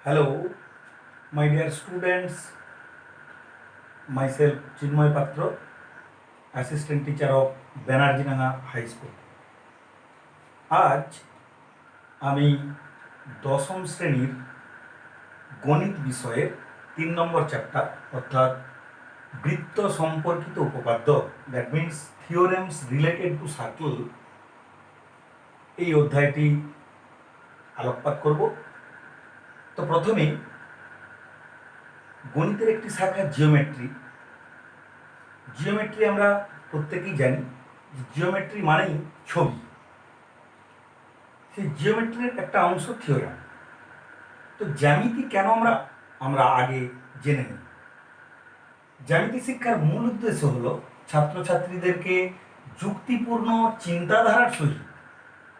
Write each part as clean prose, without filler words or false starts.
Hello, my dear students. Myself Chinmoy Patro, assistant teacher of Banerjee High School. আজ আমি দশম শ্রেণীর গণিত বিষয়ের 3 নম্বর চ্যাপ্টার অর্থাৎ বৃত্ত সম্পর্কিত উপপাদ্য, that means theorems related to circle, এই অধ্যায়টি আলোকপাত করব। তো প্রথমে গণিতের একটি শাখা জিওমেট্রি আমরা প্রত্যেকেই জানি। জিওমেট্রি মানেই ছবি। সেই জিওমেট্রির একটা অংশ থিওরেম। তো জ্যামিতি কেন আমরা আগে জেনে নিই। জ্যামিতি শিক্ষার মূল উদ্দেশ্য হলো ছাত্রছাত্রীদেরকে যুক্তিপূর্ণ চিন্তাধারার সহিত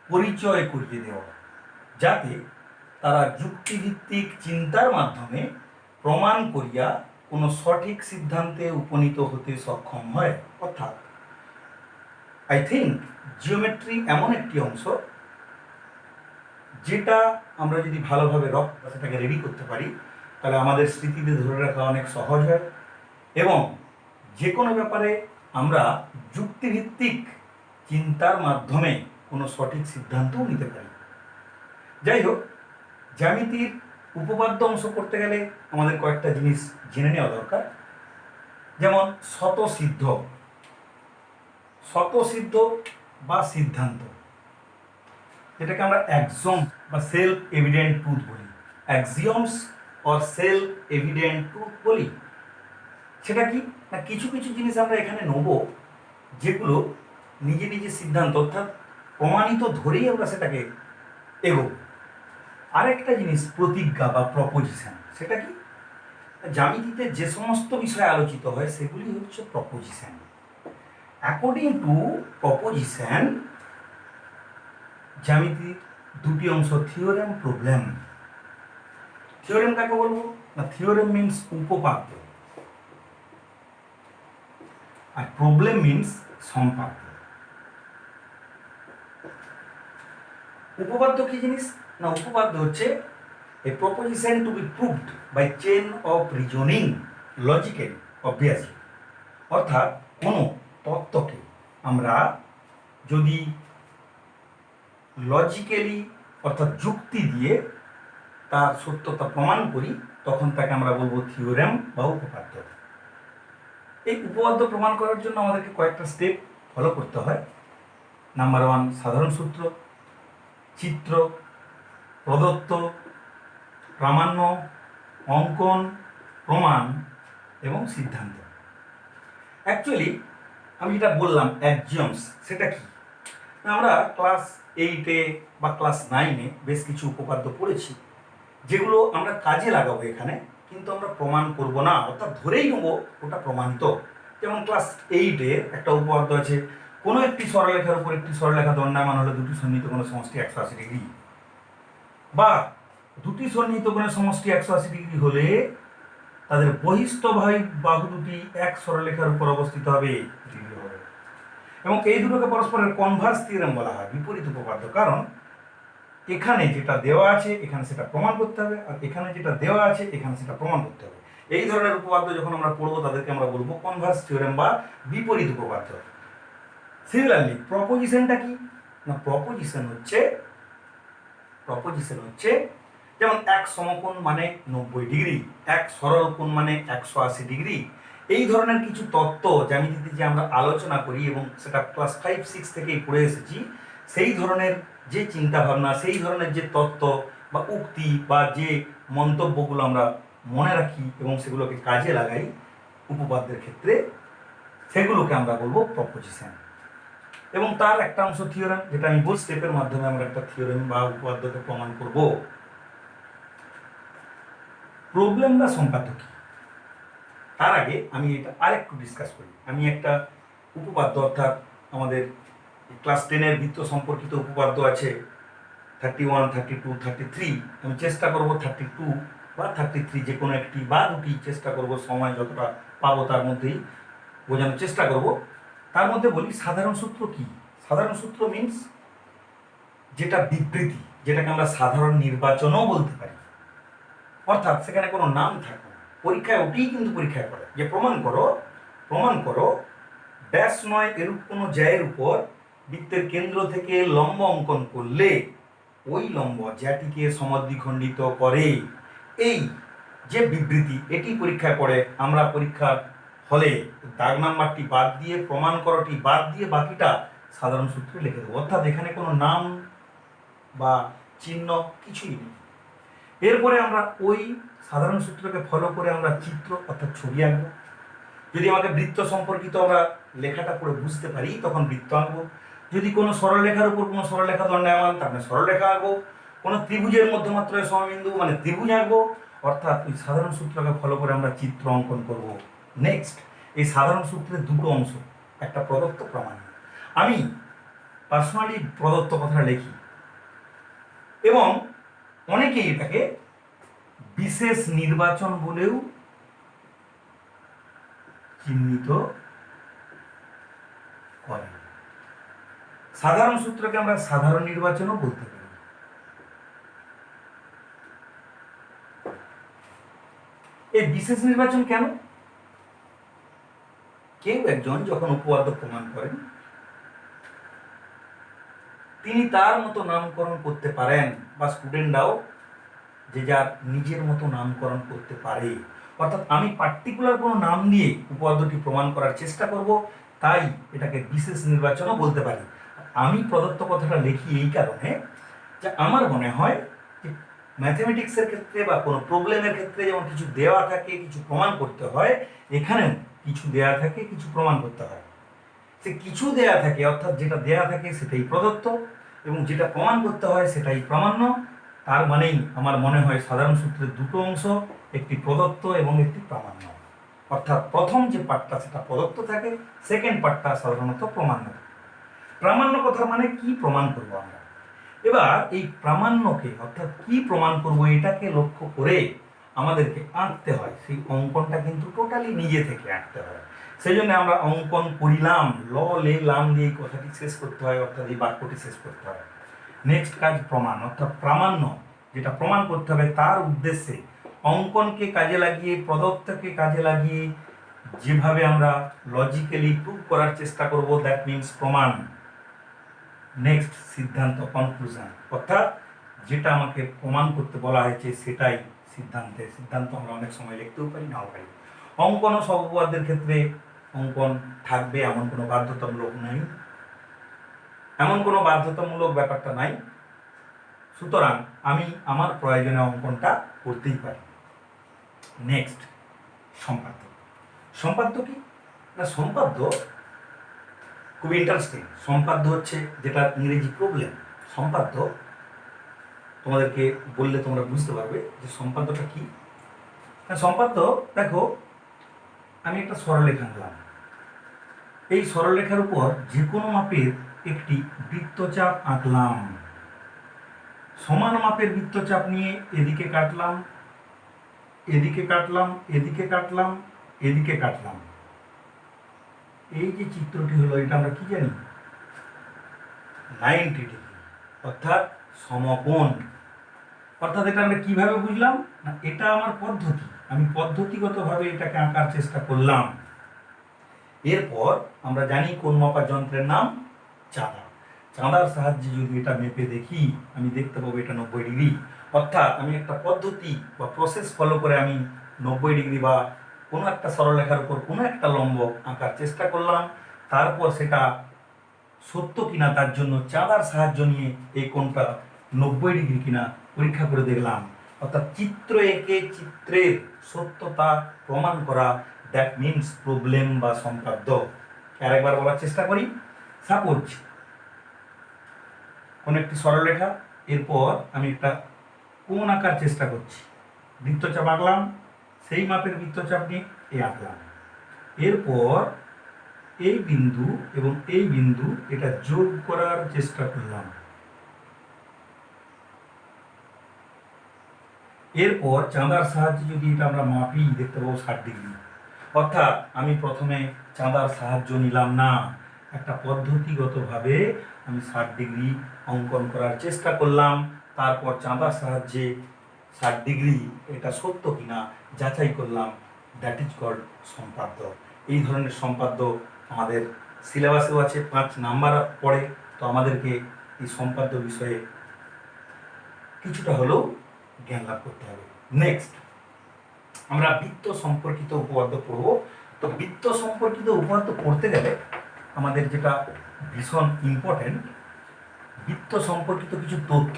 পরিচয় করিয়ে দেওয়া, যাতে তারা যুক্তিভিত্তিক চিন্তার মাধ্যমে প্রমাণ করিয়া কোনো সঠিক সিদ্ধান্তে উপনীত হতে সক্ষম হয়। অর্থাৎ আই থিঙ্ক জিওমেট্রি এমন একটি অংশ যেটা আমরা যদি ভালোভাবে সেটাকে রেডি করতে পারি, তাহলে আমাদের স্মৃতিতে ধরে রাখা অনেক সহজ হয় এবং যে কোনো ব্যাপারে আমরা যুক্তিভিত্তিক চিন্তার মাধ্যমে কোনো সঠিক সিদ্ধান্তও নিতে পারি। যাই হোক, জ্যামিতির উপপাদ্য অংশ করতে গেলে আমাদের কয়েকটা জিনিস জেনে নেওয়া দরকার। যেমন স্বতঃসিদ্ধ বা সিদ্ধান্ত, যেটাকে আমরা অ্যাক্সিওম বা সেলফ এভিডেন্ট ট্রুথ বলি। অ্যাক্সিওমস অর সেলফ এভিডেন্ট ট্রুথ বলি। সেটা কি না, কিছু কিছু জিনিস আমরা এখানে নেব যেগুলো নিজে নিজে সিদ্ধান্ত, অর্থাৎ প্রমাণিত ধরেই আমরা সেটাকে এগোবো। আরেকটা জিনিস প্রতিজ্ঞা বা প্রপোজিশন। সেটা কি, জ্যামিতিতে যে সমস্ত বিষয় আলোচিত হয় সেগুলি হচ্ছে প্রপোজিশন। অ্যাকর্ডিং টু প্রপোজিশন, জ্যামিতির দুটি অংশ, থিওরেম, প্রবলেম। থিওরেম কাকে বলবো না, থিওরেম মিন্স উপপাদ্য, আর প্রবলেম মিন্স সম্পাদ্য। উপপাদ্য কি জিনিস না, উপপাদ্য হচ্ছে a proposition to be proved by chain of reasoning, logical, obviously। অর্থাৎ কোনো তত্ত্বকে আমরা যদি লজিক্যালি অর্থাৎ যুক্তি দিয়ে তার সত্যতা প্রমাণ করি, তখন তাকে আমরা বলবো থিওরেম বা উপপাদ্য। এই উপপাদ্য প্রমাণ করার জন্য আমাদেরকে কয়েকটা স্টেপ ফলো করতে হয়। নাম্বার 1, সাধারণ সূত্র, চিত্র, প্রদত্ত, প্রামাণ্য, অঙ্কন, প্রমাণ এবং সিদ্ধান্ত। অ্যাকচুয়ালি আমি যেটা বললাম অ্যাক্সিওমস, সেটা কি, আমরা ক্লাস 8-এ বা ক্লাস 9-এ বেশ কিছু উপপাদ্য পড়েছি, যেগুলো আমরা কাজে লাগাবো এখানে, কিন্তু আমরা প্রমাণ করব না, অর্থাৎ ধরেই নেব ওটা প্রমাণিত। যেমন ক্লাস 8-এ একটা উপপাদ্য আছে, কোনো একটি সরলরেখার উপর একটি সরলরেখা দণ্ডায়মান হলে দুটি সন্নিহিত কোণের সমষ্টি 180 ডিগ্রি, বা দুটি সন্নিহিত কোণের সমষ্টি 180 ডিগ্রি হলে তাদের বহিস্থ বাহু দুটি এক সরলরেখার উপর অবস্থিত হবে, এবং এই দুটোকে পরস্পরের কনভার্স থিওরেম বলা হয়, বিপরীত উপপাদ্য। কারণ এখানে যেটা দেওয়া আছে এখানে সেটা প্রমাণ করতে হবে, আর এখানে যেটা দেওয়া আছে এখানে সেটা প্রমাণ করতে হবে। এই ধরনের উপপাদ্য যখন আমরা পড়বো তাদেরকে আমরা বলবো কনভার্স থিওরেম বা বিপরীত উপপাদ্য। সিমিলারলি প্রপোজিশনটা কি না, প্রপোজিশন হচ্ছে যেমন এক সমকোণ মানে 90 ডিগ্রি, এক সরল কোণ মানে 180 ডিগ্রি। এই ধরনের কিছু তত্ত্ব জ্যামিতিতে যে আমরা আলোচনা করি এবং সেটা ক্লাস 5-6 থেকেই পড়ে এসেছি, সেই ধরনের যে চিন্তাভাবনা, সেই ধরনের যে তত্ত্ব বা উক্তি বা যে মন্তব্যগুলো আমরা মনে রাখি এবং সেগুলোকে কাজে লাগাই উপপাদ্যের ক্ষেত্রে, সেগুলোকে আমরা বলবো প্রপোজিশন। এবং তার একটা অংশ থিওরেম, যেটা আমি বল স্টেপের মাধ্যমে আমরা একটা থিওরেম বা উপপাদ্যকে প্রমাণ করব। প্রবলেম বা সম্পাদ্য কি, তার আগে আমি এটা আরেকটু ডিসকাস করি। আমি একটা উপপাদ্য, অর্থাৎ আমাদের ক্লাস 10-এর বৃত্ত সম্পর্কিত উপপাদ্য আছে 31, 32, 33। আমি চেষ্টা করব 32 বা 33 যে কোনো একটি বা দুটি চেষ্টা করব, সময় যতটা পাবো তার মধ্যেই বোঝানোর চেষ্টা করব। তার মধ্যে বলি সাধারণ সূত্র কি। সাধারণ সূত্র মিন্স যেটা বিবৃতি, যেটাকে আমরা সাধারণ নির্বাচনও বলতে পারি। অর্থাৎ সেখানে কোনো নাম থাকে না। পরীক্ষায় ওটি কিন্তু পরীক্ষায় করে যে প্রমাণ করো ড্যাশ নয় এরূপ কোনো জ্যায়ের উপর বৃত্তের কেন্দ্র থেকে লম্ব অঙ্কন করলে ওই লম্ব জ্যাটিকে সমদ্বিখণ্ডিত করে। এই যে বিবৃতি এটি পরীক্ষায় পড়ে। আমরা পরীক্ষার হলে দাগ নাম্বারটি বাদ দিয়ে প্রমাণ করোটি বাদ দিয়ে বাকিটা সাধারণ সূত্রে লিখে দেবো। অর্থাৎ এখানে কোনো নাম বা চিহ্ন কিছুই নেই। এরপরে আমরা ওই সাধারণ সূত্রকে ফলো করে আমরা চিত্র অর্থাৎ ছবি আঁকবো। যদি আমাকে বৃত্ত সম্পর্কিত আমরা লেখাটা পড়ে বুঝতে পারি তখন বৃত্ত আঁকবো। যদি কোনো সরলরেখার উপর কোনো সরলরেখা দণ্ডায়মান তার মানে সরলরেখা আঁকবো। কোনো ত্রিভুজের মধ্যমাত্রায় সমবিন্দু মানে ত্রিভুজ আঁকবো। অর্থাৎ ওই সাধারণ সূত্রকে ফলো করে আমরা চিত্র অঙ্কন করব। নেক্সট, এই সাধারণ সূত্রের দুটো অংশ, একটা প্রদত্ত প্রমাণ। আমি পার্সোনালি প্রদত্ত কথা লিখি এবং অনেকেই এটাকে বিশেষ নির্বাচন বলেও চিহ্নিত করে। সাধারণ সূত্রকে আমরা সাধারণ নির্বাচনও বলতে পারি। এই বিশেষ নির্বাচন কেন? কেউ একজন যখন উপপাদ্য প্রমাণ করেন তিনি তার মতো নামকরণ করতে পারেন বা স্টুডেন্টরাও যে যার নিজের মতো নামকরণ করতে পারে। অর্থাৎ আমি পার্টিকুলার কোনো নাম দিয়ে উপপাদ্যটি প্রমাণ করার চেষ্টা করব, তাই এটাকে বিশেষ নির্বাচনও বলতে পারি। আমি প্রদত্ত কথাটা লিখি এই কারণে যে আমার মনে হয় যে ম্যাথমেটিক্সের ক্ষেত্রে বা কোনো প্রবলেমের ক্ষেত্রে যেমন কিছু দেওয়া থাকে কিছু প্রমাণ করতে হয়, এখানেও কিছু দেওয়া থাকে কিছু প্রমাণ করতে হয়। সে কিছু দেয়া থাকে অর্থাৎ যেটা দেয়া থাকে সেটাই প্রদত্ত এবং যেটা প্রমাণ করতে হয় সেটাই প্রামাণ্য। তার মানেই আমার মনে হয় সাধারণ সূত্রের দুটো অংশ, একটি প্রদত্ত এবং একটি প্রামাণ্য। অর্থাৎ প্রথম যে পার্টটা সেটা প্রদত্ত থাকে, সেকেন্ড পার্টটা সাধারণত প্রামাণ্য। প্রামাণ্য কথার মানে কি প্রমাণ করব আমরা। এবার এই প্রামাণ্যকে অর্থাৎ কি প্রমাণ করব এটাকে লক্ষ্য করে আমাদেরকে আঁকতে হয়। সেই অঙ্কনটা কিন্তু টোটালি নিজে থেকে আঁকতে হয়। সেই জন্য আমরা অঙ্কন করিলাম, ল লে লাম দিয়ে এই কথাটি শেষ করতে হয়, অর্থাৎ এই বাক্যটি শেষ করতে হয়। নেক্সট কাজ প্রমাণ, অর্থাৎ প্রামাণ্য যেটা প্রমাণ করতে হবে তার উদ্দেশ্যে অঙ্কনকে কাজে লাগিয়ে প্রদত্তকে কাজে লাগিয়ে যেভাবে আমরা লজিক্যালি প্রুভ করার চেষ্টা করব, দ্যাট মিনস প্রমাণ। নেক্সট সিদ্ধান্ত কনক্লুশন, অর্থাৎ যেটা আমাকে প্রমাণ করতে বলা হয়েছে সেটাই সিদ্ধান্ত আমরা অনেক সময় লিখতেও পারি নাও পারি। অঙ্কন ও সব উপপাদ্যের ক্ষেত্রে অঙ্কন থাকবে এমন কোনো বাধ্যতামূলক নাই, এমন কোনো বাধ্যতামূলক ব্যাপারটা নাই। সুতরাং আমি আমার প্রয়োজনে অঙ্কনটা করতেই পারি। নেক্সট সম্পাদ্য। সম্পাদ্য কি না, সম্পাদ্য খুব ইন্টারেস্টিং। সম্পাদ্য হচ্ছে যেটা ইংরেজি প্রবলেম। সম্পাদ্য তোমাদেরকে বললে তোমরা বুঝতে পারবে যে সম্পাদ্যটা কি। সম্পাদ্য দেখো, আমি একটা সরলরেখা আঁকলাম। এই সরলরেখার উপর যে কোনো মাপের একটি বৃত্তচাপ আঁকলাম। সমান মাপের বৃত্তচাপ নিয়ে এদিকে কাটলাম, এদিকে কাটলাম, এদিকে কাটলাম, এদিকে কাটলাম। এই যে চিত্রটি হলো এটা আমরা কি জানি, 90 ডিগ্রি অর্থাৎ সমকোণ। অর্থাৎ এটা আমরা কিভাবে বুঝলাম না, এটা আমার পদ্ধতি, আমি পদ্ধতিগতভাবে এটাকে আঁকার চেষ্টা করলাম। এরপর আমরা জানি কোন মাপার যন্ত্রের নাম চাঁদা। চাঁদার সাহায্যে যদি এটা মেপে দেখি আমি দেখতে পাবো এটা 90 ডিগ্রি। অর্থাৎ আমি একটা পদ্ধতি বা প্রসেস ফলো করে আমি 90 ডিগ্রি বা কোনো একটা সরলরেখার উপর কোনো একটা লম্ব আঁকার চেষ্টা করলাম। তারপর সেটা সত্য কিনা তার জন্য চাঁদার সাহায্য নিয়ে এই কোণটা 90 ডিগ্রি কিনা পরীক্ষা করে দেখলাম। অর্থাৎ চিত্র এঁকে চিত্রের সত্যতা প্রমাণ করা, দ্যাট মিনস প্রবলেম বা সম্পাদ্য। আরেকবার বলার চেষ্টা করি। সাপোজ কোন একটি সরলরেখা, এরপর আমি একটা কোণ আঁকার চেষ্টা করছি, বৃত্তচাপ আঁকলাম, সেই মাপের বৃত্তচাপ নিয়ে আঁকলাম। এরপর এই বিন্দু এবং এই বিন্দু এটা যোগ করার চেষ্টা করলাম। এরপর চাঁদার সাহায্যে যদি এটা আমরা মাপি দেখতে পাবো 60 ডিগ্রি। অর্থাৎ আমি প্রথমে চাঁদার সাহায্য নিলাম না, একটা পদ্ধতিগতভাবে আমি 60 ডিগ্রি অঙ্কন করার চেষ্টা করলাম। তারপর চাঁদার সাহায্যে 60 ডিগ্রি এটা সত্য কিনা যাচাই করলাম, দ্যাট ইজ কল্ড সম্পাদ্য। এই ধরনের সম্পাদ্য আমাদের সিলেবাসেও আছে, 5 নাম্বার পড়ে। তো আমাদেরকে এই সম্পাদ্য বিষয়ে কিছুটা হলেও জ্ঞান লাভ করতে হবে। নেক্সট আমরা বৃত্ত সম্পর্কিত উপপাদ্য পড়ব। তো বৃত্ত সম্পর্কিত উপপাদ্য পড়তে গেলে আমাদের যেটা ভীষণ ইম্পর্টেন্ট, বৃত্ত সম্পর্কিত কিছু তথ্য,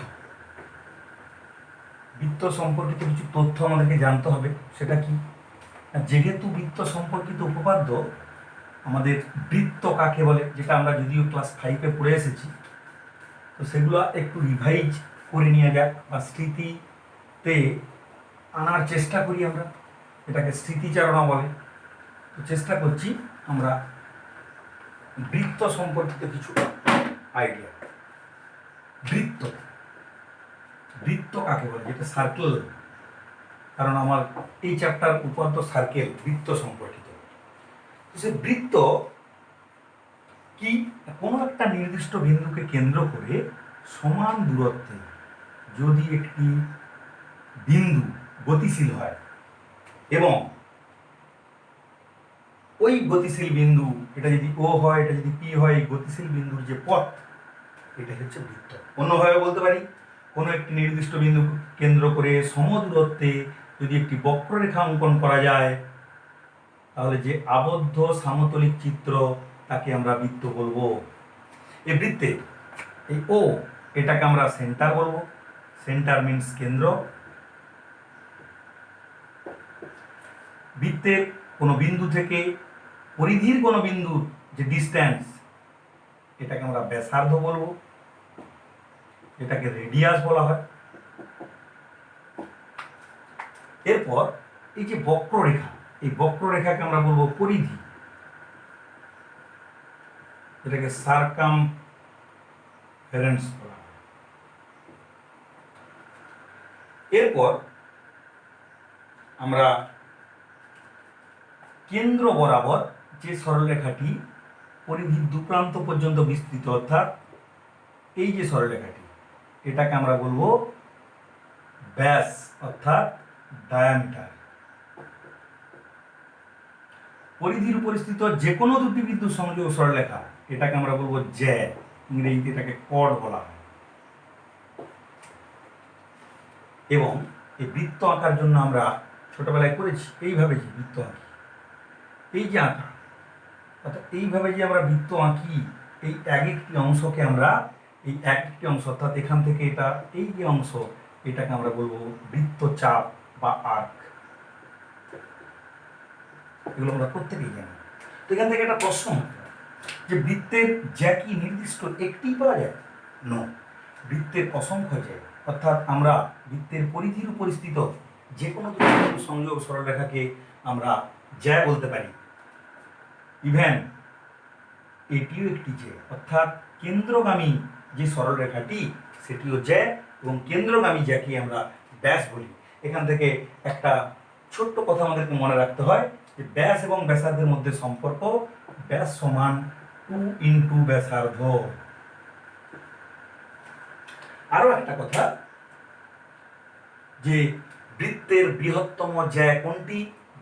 বৃত্ত সম্পর্কিত কিছু তথ্য আমাদেরকে জানতে হবে। সেটা কি? যেহেতু বৃত্ত সম্পর্কিত উপপাদ্য, আমাদের বৃত্ত কাকে বলে, যেটা আমরা যদিও ক্লাস 5-এ পড়ে এসেছি, তো সেগুলো একটু রিভাইজ করে নিয়ে যাক বা স্মৃতিতে আনার চেষ্টা করি। আমরা এটাকে স্মৃতিচারণা বলে। তো চেষ্টা করছি আমরা বৃত্ত সম্পর্কিত কিছু আইডিয়া। বৃত্ত, বৃত্ত কাকে বলে, যেটা সার্কেল, কারণ আমার এই চ্যাপ্টার উপপাদ্য সার্কেল, বৃত্ত সম্পর্কিত। তো সে বৃত্ত কি? কোনো একটা নির্দিষ্ট বিন্দুকে কেন্দ্র করে সমান দূরত্বে যদি একটি বিন্দু গতিশীল হয় এবং ওই গতিশীল বিন্দু, এটা যদি ও হয়, এটা যদি পি হয়, এই গতিশীল বিন্দুর যে পথ, এটা হচ্ছে বৃত্ত। অন্যভাবে বলতে পারি, কোনো একটি নির্দিষ্ট বিন্দু কেন্দ্র করে সমদূরত্বে যদি একটি বক্ররেখা অঙ্কন করা যায়, তাহলে যে আবদ্ধ সামতলিক চিত্র, তাকে আমরা বৃত্ত বলবো। এই বৃত্তে এই ও, এটাকে আমরা সেন্টার বলবো। সেন্টার মিন্স কেন্দ্র। বৃত্তের কোনো বিন্দু থেকে পরিধির কোনো বিন্দুর যে ডিস্ট্যান্স, এটাকে আমরা ব্যাসার্ধ বলবো, এটাকে রেডিয়াস বলা হয়। এরপর এই যে বক্ররেখা, এই বক্ররেখাকে আমরা বলবো পরিধি, এটাকে সার্কামফারেন্স বলা হয়। এরপর আমরা কেন্দ্র বরাবর যে সরলরেখাটি পরিধির দুপ্রান্ত পর্যন্ত বিস্তৃত, অর্থাৎ এই যে সরলরেখাটি, এটাকে আমরা বলবো ব্যাস অর্থাৎ ডায়ামিটার। পরিধির উপর স্থিত যে কোনো দুটি বিন্দুর সংযোগ সরলরেখা, এটাকে আমরা বলবো জ্যা, ইংরেজিতে এটাকে কর্ড বলা হয়। এবং এই বৃত্ত আঁকার জন্য আমরা ছোটবেলায় করেছি এইভাবে, যে বৃত্ত আঁকি, এই যে আঁকা, অর্থাৎ এইভাবে যে আমরা বৃত্ত আঁকি, এই এক একটি অংশকে আমরা, এই এক একটি অংশ অর্থাৎ এখান থেকে এটা, এই যে অংশ, এটাকে আমরা বলবো বৃত্তচাপ বা আর্ক। এগুলো আমরা প্রত্যেকেই জানি। তো এখান থেকে একটা প্রশ্ন, যে বৃত্তের জ্যা কি নির্দিষ্ট একটি পাওয়া যায়? নো, বৃত্তের অসংখ্য জ্যা, অর্থাৎ আমরা বৃত্তের পরিধির উপর স্থিত যে কোনো দুটি সংযোগ সরলরেখাকে আমরা জ্যা বলতে পারি। ইভেন এটিও একটি জ্যা, অর্থাৎ কেন্দ্রগামী যে সরলরেখাটি, সেটিও জ্যা, এবং কেন্দ্রগামী জ্যাকে আমরা ব্যাস বলি। এখান থেকে একটা ছোট্ট কথা আমাদেরকে মনে রাখতে হয়, যে ব্যাস এবং ব্যাসার্ধের মধ্যে সম্পর্ক, ব্যাস সমান 2 × ব্যাসার্ধ। আরো একটা কথা, যে বৃত্তের বৃহত্তম জ্যা কোনটি?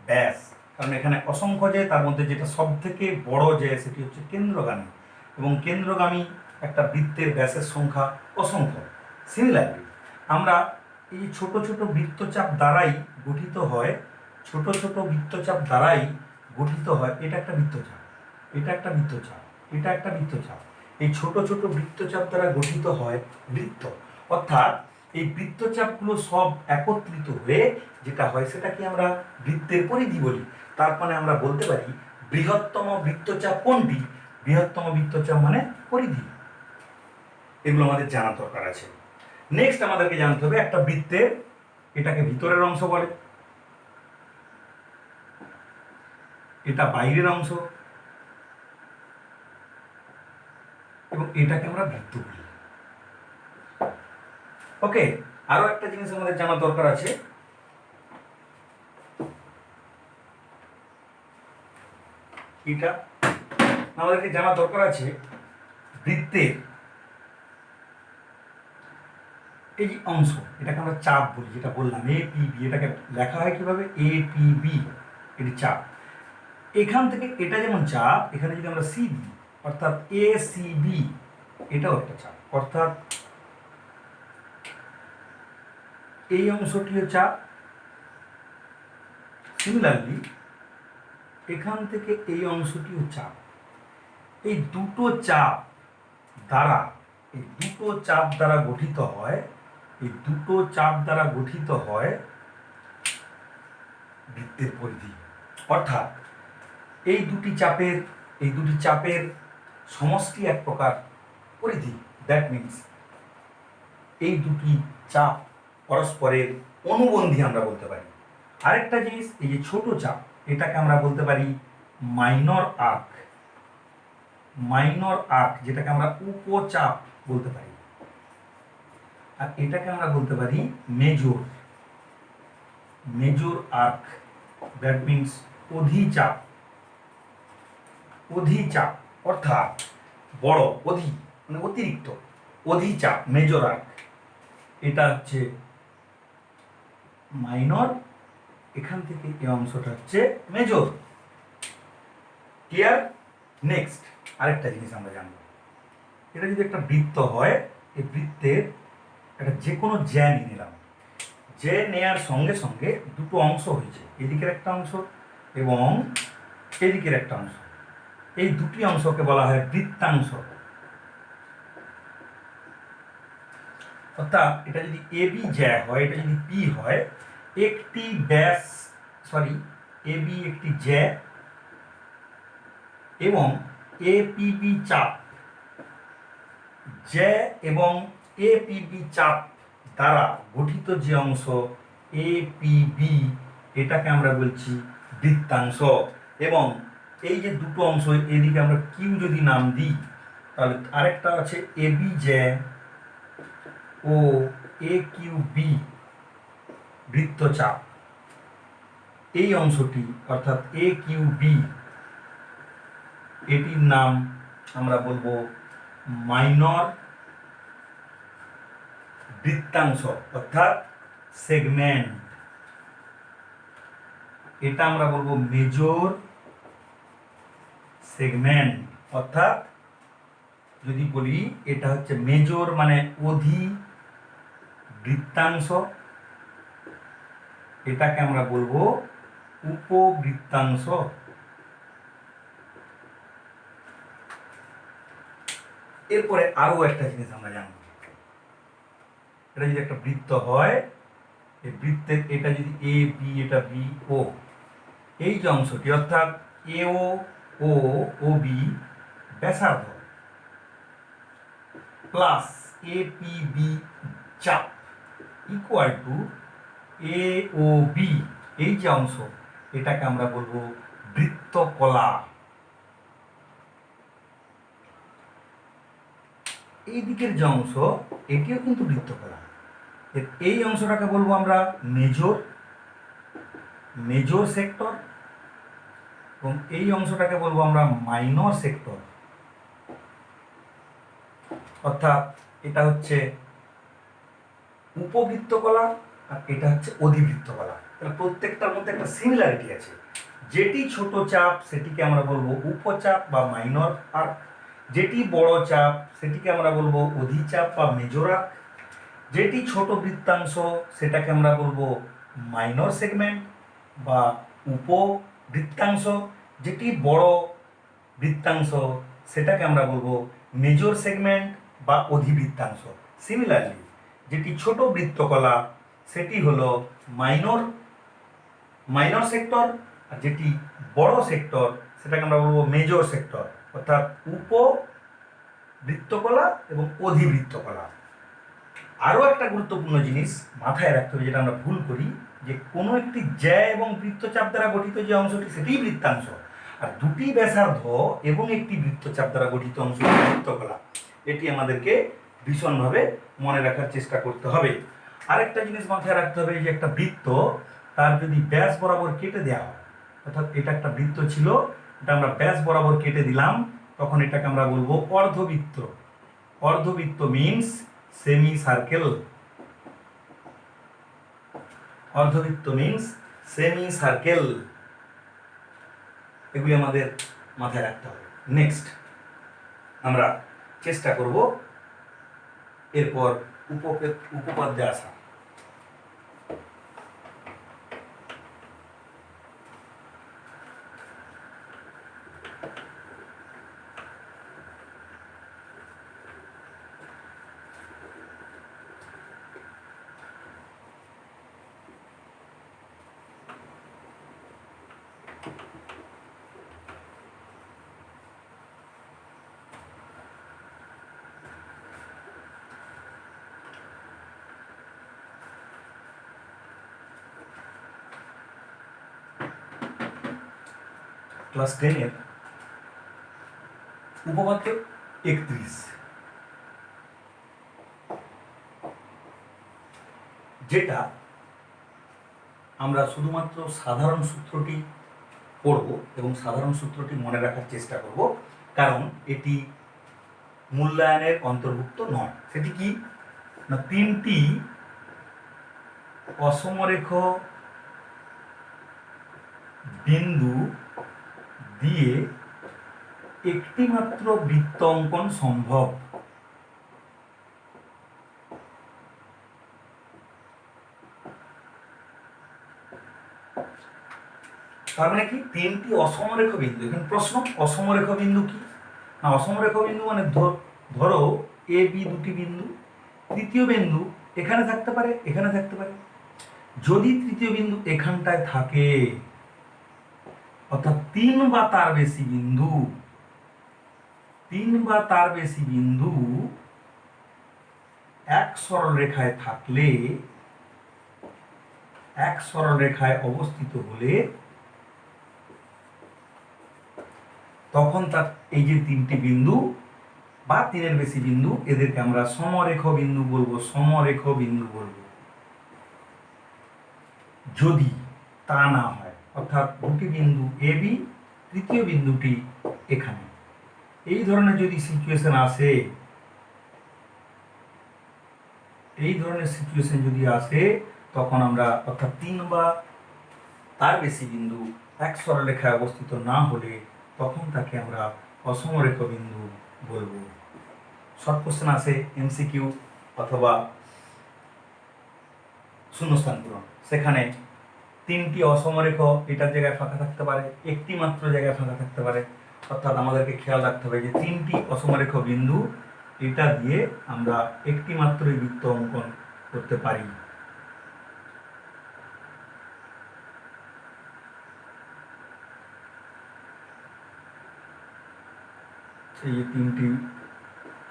ব্যাস, কারণ এখানে অসংখ্য জ্যা, তার মধ্যে যেটা সব থেকে বড় জ্যা সেটি হচ্ছে কেন্দ্রগামী, এবং কেন্দ্রগামী একটা বৃত্তের ব্যাসের সংখ্যা অসংখ্য। সিমিলারলি আমরা এই ছোট ছোট বৃত্তচাপ দ্বারাই গঠিত হয়, ছোট ছোট বৃত্তচাপ দ্বারাই গঠিত হয়, এটা একটা বৃত্তচাপ, এটা একটা বৃত্তচাপ, এটা একটা বৃত্তচাপ, এই ছোট ছোট বৃত্তচাপ দ্বারা গঠিত হয় বৃত্ত। অর্থাৎ এই বৃত্তচাপগুলো সব একত্রিত হয়ে যেটা হয়, সেটাকে আমরা বৃত্তের পরিধি বলি। তার মানে আমরা বলতে পারি বৃহত্তম বৃত্তচাপ কোনটি? বৃহত্তম বৃত্তচাপ মানে পরিধি। এগুলো আমাদের জানা দরকার আছে। নেক্সট আমাদেরকে জানতে হবে একটা বৃত্তের, এটাকে ভিতরের অংশ বলে, এটা বাইরের অংশ, এবং এটাকে আমরা বৃত্ত বলি। ওকে, আরো একটা জিনিস আমাদের জানা দরকার আছে, এটা আমাদেরকে জানা দরকার আছে বৃত্তের এই যে অংশ এটাকে আমরা চাপ বলি, যেটা বললাম এপিবি, এটাকে লেখা হয় কিভাবে এপিবি, এটি চাপ। এখান থেকে এটা যেমন চাপ, এখানে যদি আমরা সি দিই অর্থাৎ এসিবি, এটাও একটা চাপ, অর্থাৎ এই অংশটিও চাপ। সিমিলারলি এখান থেকে এই অংশটিও চাপ। এই দুটো চাপ দ্বারা গঠিত হয়, এই দুটো চাপ দ্বারা গঠিত হয় বৃত্তের পরিধি। অর্থাৎ এই দুটি চাপের সমষ্টি এক প্রকার পরিধি। দ্যাট মিনস এই দুটি চাপ পরস্পরের অনুবন্ধী আমরা বলতে পারি। আরেকটা জিনিস, এই যে ছোট চাপ, এটাকে আমরা বলতে পারি মাইনর আর্ক, যেটাকে আমরা উপচাপ বলতে পারি। আর এটাকে আমরা বলতে পারি মেজর আর্ক। দ্যাট মিনস অধিচাপ, অর্থাৎ বড়, মানে অতিরিক্ত অধিচাপ, মেজর আর্ক। এটা হচ্ছে মাইনর, এখান থেকে এই অংশটা হচ্ছে মেজর। ক্লিয়ার? নেক্সট আরেকটা জিনিস আমরা জানবো, এটা যদি একটা বৃত্ত হয়, এই বৃত্তের একটা যে কোনো জ্যা নিয়ে নিলাম, জ্যা নেয়ার সঙ্গে সঙ্গে দুটো অংশ হয়েছে, এদিকের একটা অংশ এবং এদিকের একটা অংশ। এই দুটি অংশকে বলা হয় বৃত্তাংশ। অর্থাৎ এটা যদি এবি জ্যা হয়, এটা যদি পি হয়, একটি এবি একটি জ্যা এবং এপিবি চাপ, জ্যা এবং এপিবি চাপ দ্বারা গঠিত যে অংশ এপিবি, এটাকে আমরা বলছি বৃত্তাংশ। এবং এই যে দুটো অংশ, এদিকে আমরা কিউ যদি নাম দিই, তাহলে আরেকটা আছে এবি জ্যা ও এ কিউ বি বৃত্তচাপ। এই অংশটি অর্থাৎ এ কিউ বি, এটির নাম আমরা বলবো মাইনর বৃত্তাংশ অর্থাৎ সেগমেন্ট। এটা আমরা বলবো মেজর সেগমেন্ট। অর্থাৎ যদি বলি এটা হচ্ছে মেজর মানে অধি বৃত্তাংশ, এটাকে আমরা বলবো উপবৃত্তাংশ। এরপরে আরো একটা জিনিস আমরা জানবো, এটা যদি একটা বৃত্ত হয়, এই বৃত্তের এটা যদি এ বি, এটা বি ও, এই যে অংশটি অর্থাৎ এ ও বি ব্যাসার্ধ প্লাস এ পি বি চাপ equal to A O B, এই যে অংশ, এটাকে আমরা বলবো বৃত্তকলা। এই দিকের যে অংশ, এটিও কিন্তু বৃত্তকলা। এই অংশটাকে বলবো আমরা মেজর সেক্টর এবং এই অংশটাকে বলবো আমরা মাইনর সেক্টর। অর্থাৎ এটা হচ্ছে উপবৃত্তকলা আর এটা হচ্ছে অধিবৃত্তকলা। তাহলে প্রত্যেকটার মধ্যে একটা সিমিলারিটি আছে। যেটি ছোট চাপ সেটিকে আমরা বলবো উপচাপ বা মাইনর আর্ক, যেটি বড় চাপ সেটিকে আমরা বলবো অধিচাপ বা মেজর আর্ক, যেটি ছোট বৃত্তাংশ সেটাকে আমরা বলবো মাইনর সেগমেন্ট বা উপবৃত্তাংশ, যেটি বড় বৃত্তাংশ সেটাকে আমরা বলবো মেজর সেগমেন্ট বা অধিবৃত্তাংশ। সিমিলারলি যেটি ছোট বৃত্তকলা সেটি হলো মাইনর সেক্টর, আর যেটি বড় সেক্টর সেটাকে আমরা বলবো মেজর সেক্টর, অর্থাৎ উপবৃত্তকলা এবং অধিবৃত্তকলা। আরও একটা গুরুত্বপূর্ণ জিনিস মাথায় রাখতে হবে, যেটা আমরা ভুল করি, যে কোনো একটি জ্যা এবং বৃত্তচাপ দ্বারা গঠিত যে অংশটি সেটিই বৃত্তাংশ, আর দুটি ব্যাসার্ধ এবং একটি বৃত্তচাপ দ্বারা গঠিত অংশ বৃত্তকলা। এটি আমাদেরকে ভীষণভাবে মনে রাখার চেষ্টা করতে হবে। আরেকটা জিনিস মাথায় রাখতে হবে, যে একটা বৃত্ত তার যদি ব্যাস বরাবর কেটে দেওয়া হয়, অর্থাৎ এটা একটা বৃত্ত ছিল, এটা আমরা ব্যাস বরাবর কেটে দিলাম, তখন এটাকে আমরা বলবো অর্ধবৃত্ত। অর্ধবৃত্ত মিনস সেমি সার্কেল। অর্ধবৃত্ত মিন্স সেমি সার্কেল, এগুলি আমাদের মাথায় রাখতে হবে। নেক্সট আমরা চেষ্টা করব এরপর উপপাদ্যে আসা। ক্লাস 10-এর উপপাদ্য 31, যেটা আমরা শুধুমাত্র সাধারণ সূত্রটি পড়ব এবং সাধারণ সূত্রটি মনে রাখার চেষ্টা করব, কারণ এটি মূল্যায়নের অন্তর্ভুক্ত নয়। সেটি কি না, 3টি অসমরেখ বিন্দু দিয়ে একটি মাত্র বৃত্ত অঙ্কন সম্ভব। তার মানে কি, 3টি অসমরেখ বিন্দু। এখানে প্রশ্ন, অসমরেখ বিন্দু কি না, অসমরেখ বিন্দু মানে ধরো এ বি দুটি বিন্দু, তৃতীয় বিন্দু এখানে থাকতে পারে, এখানে থাকতে পারে। যদি তৃতীয় বিন্দু এখানটায় থাকে, অর্থাৎ 3 বা তার বেশি বিন্দু, 3 বা তার বেশি বিন্দু এক সরলরেখায় থাকলে, এক সরলরেখায় অবস্থিত হলে, তখন তার এই যে 3টি বিন্দু বা 3-এর বেশি বিন্দু, এদেরকে আমরা সমরেখ বিন্দু বলবো, সমরেখ বিন্দু বলবো। যদি তা না হয়, অর্থাৎ দুটি বিন্দু এ বি, তৃতীয় বিন্দুটি এখানে, এই ধরনের যদি সিচুয়েশন আসে, এই ধরনের সিচুয়েশন যদি আসে, তখন আমরা, অর্থাৎ 3 বা তার বেশি বিন্দু এক সরলরেখায় অবস্থিত না হলে, তখন তাকে আমরা অসমরেখ বিন্দু বলবো। শর্ট কোশ্চেন আসে, এমসিকিউ অথবা শূন্যস্থান পূরণ, সেখানে 3টি অসমরেখ এটার জায়গায় ফাঁকা থাকতে পারে, একটি মাত্র জায়গায় ফাঁকা থাকতে পারে। অর্থাৎ আমাদেরকে খেয়াল রাখতে হবে যে 3টি অসমরেখ বিন্দু, এটা দিয়ে আমরা একটি মাত্রই বৃত্ত অঙ্কন করতে পারি।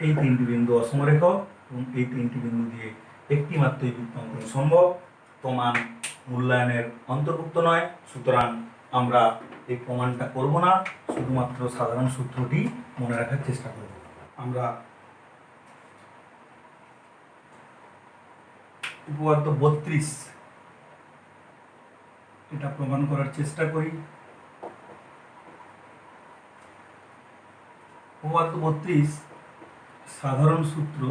এই 3টি বিন্দু অসমরেখ এবং এই 3টি বিন্দু দিয়ে একটি মাত্রই বৃত্ত অঙ্কন সম্ভব। প্রমাণ মূল্যায়নের অন্তর্ভুক্ত নয়, সুতরাং আমরা এই প্রমাণটা করব না, শুধুমাত্র সাধারণ সূত্রটি মনে রাখার চেষ্টা করব। আমরা উপপাদ্য 32 এটা প্রমাণ করার চেষ্টা করি। উপপাদ্য 32 সাধারণ সূত্র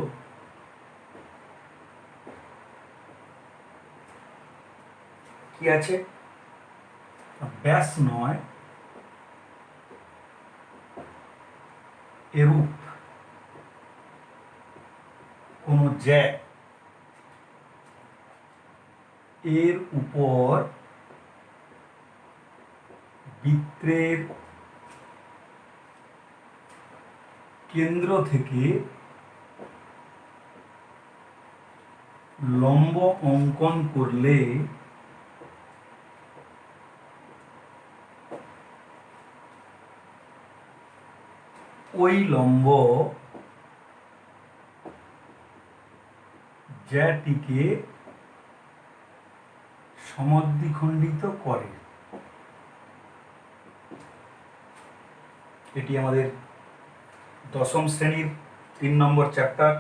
কি আছে, ব্যাস নয় এরূপ কোন জ্যা এর উপর বৃত্তের কেন্দ্র থেকে লম্ব অঙ্কন করলে ওই লম্ব জ্যাটিকে সমদ্বিখণ্ডিত করে। এটি আমাদের 10ম শ্রেণীর 3 নম্বর চ্যাপ্টার,